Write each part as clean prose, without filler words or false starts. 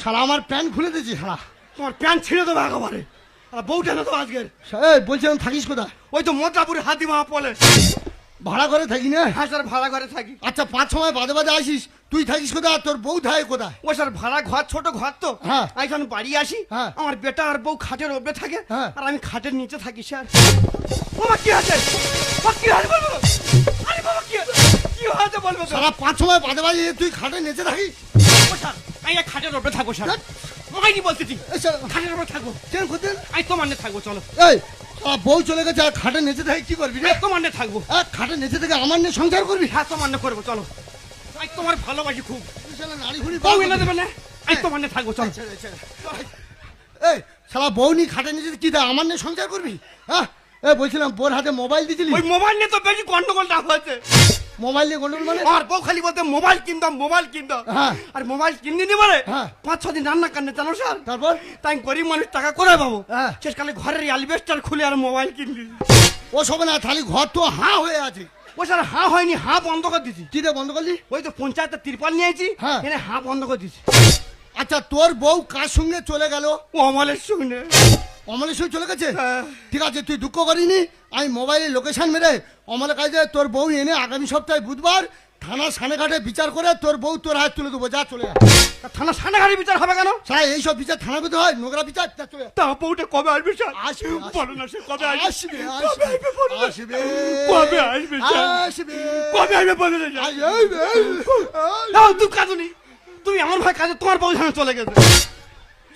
শালা আমার প্যান্ট খুলে দিয়েছি শালা। তোমার প্যান্ট ছিঁড়ে দেবো একেবারে। বউটা না তো আজকের। এই বলছিলাম থাকিস কোথায়? ওই তো মদ্রাপুরে হাতিমা পলে। ভাড়া করে থাকি না? হ্যাঁ স্যার, ভাড়া ঘরে থাকি। আচ্ছা 5 সময় বাদে বাদে আসিস, তুই থাকিস কোথায় আর তোর বউ থাকে কোথায়? ও স্যার ভাড়া ঘর, ছোট ঘর তো। হ্যাঁ। আমি যখন বাড়ি আসি, হ্যাঁ। আমার বেটা আর বউ খাটের ওপরে থাকে, হ্যাঁ। আর আমি খাটের নিচে থাকি স্যার। বাবা কি আছে? বাবা কি আছে বলবো? আরে বাবা কি আছে? কি হয়েছে বলবো তো? সারা 5 সময় বাদে বাদে তুই খাটে নেচে থাকিস? ও স্যার, আমি এই খাটের ওপরে থাকবো স্যার। মাইনি বলতেছি, এই শালা, খাটের ওপরে থাকবো। কেন করতেন? আমি তোমার নিয়ে থাকবো, চলো। এই শালা বউ চলে গেছে আর খাটে নেচে থাকি কি করবি রে? আমি তোমার নিয়ে থাকবো। খাটে নেচে থেকে আমার নিয়ে সংসার করবি? হ্যাঁ, তোমার নিয়ে করবো, চলো। আমি তোমার ভালোবাসি খুব। এই শালা নাড়ি ঘুড়ি বউ এনে দেবে না? আমি তোমার নিয়ে থাকবো, চলো। এই শালা বউ নি খাটে নেচে কি তা আমার নিয়ে সংসার করবি? হ্যাঁ, এই বলছিলাম বোর হাতে মোবাইল দিছিলি? ওই মোবাইল নিয়ে তো বেশি গন্ডগোলটা হয়েছে। মোবাইল নিয়ে গন্ডগোল মানে? আর বউ খালি বলতে মোবাইল কিনতাম, মোবাইল কিনতাম। হ্যাঁ। আর মোবাইল কিনে নি বলে হ্যাঁ। 5-6 দিন রান্না কান্নে, জানো স্যার? তারপর? তাই গরিব মানুষ টাকা করে পাবো। হ্যাঁ। শেষকালে ঘরের অ্যালবেস্টার খুলে আর মোবাইল কিনলি। ও সব না, খালি ঘর তো হাঁ হয়ে আছে। ও স্যার হাঁ হয়নি, হাঁ বন্ধ করে দিছি। কি রে বন্ধ করলি? ওই তো পঞ্চায়েতের তিরপাল নিয়েছি, হ্যাঁ। এনে হাঁ বন্ধ করে দিছি। আচ্ছা তোর বউ কার সঙ্গে চলে গেল? ও আমলের শুনে। অমলের সঙ্গে চলে গেছে? হ্যাঁ। ঠিক আছে, তুই দুঃখ করিনি। আমি মোবাইলে লোকেশন মেরে অমলের কাছে তোর বউ এনে আগামী সপ্তাহে বুধবার থানা সানেঘাটে বিচার করে তোর বউ তোর হাত তুলে দেবো। যা চলে যা। থানা সানাঘাড়ি বিচার হবে কেন? সারা এইসব বিচার থানা পেতে হয়, নোংরা বিচার। যা চলে যা। তা বউটা কবে আসবে স্যার? আসবে, বলো না, সে কবে আসবে? আসবে, কবে আসবে বলো না। আসবে, কবে আসবে স্যার? আসবে, কবে আসবে বলো না স্যার? আসবে। নাও, তুমি কাঁদুনি। তুমি আমার ভাই কাজে, তোমার বউ সঙ্গে চলে গেছে।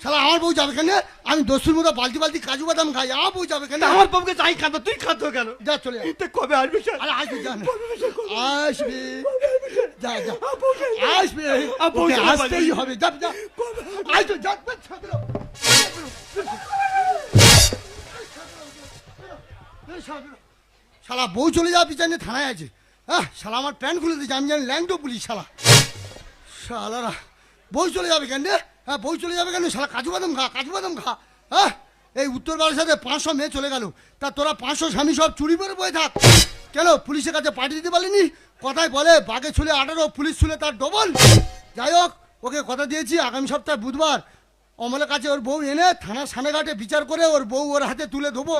শালা আমার বউ যাবে কেন? আমি দস্যুর মতো বালতি বালতি কাজু বাদাম খাই, আমার বউ যাবে কেন? তা আমার বউকে চাই কাঁদো, তুই কাঁদো কেন? যা চলে যা। তা কবে আসবে স্যার? আরে আসবে, যা না। কবে আসবে স্যার? কবে? আসবে, যা যা, বউকে আসবে, বউ ওকে চলে আসতেই যাবে। হবে। যা যা, আসবে, যা যা, ছাড়ো। শালা বউ চলে যাওয়া বিচার নিয়ে থানায় আছে। হ্যাঁ, শালা আমার প্যান্ট খুলে দিয়েছে, আমি জানি ল্যাংটো পুলিশ। শালা শালারা বউ চলে যাবে কেন রে? হ্যাঁ, বউ চলে যাবে কেন? শালা কাজু বাদাম খা, কাজু বাদাম খা। হ্যাঁ, এই উত্তর বারাসাতে 500 মেয়ে চলে গেল, তা তোরা 500 স্বামী সব চুরি করে বয়ে থাক কেন? পুলিশের কাছে পাঠিয়ে দিতে পারিনি? কথায় বলে বাঘে ছুলে 18, পুলিশ ছুলে তার ডবল। যাই হোক, ওকে কথা দিয়েছি আগামী সপ্তাহে বুধবার অমলের কাছে ওর বউ এনে থানা সানেঘাটে বিচার করে ওর বউ ওর হাতে তুলে দেবো।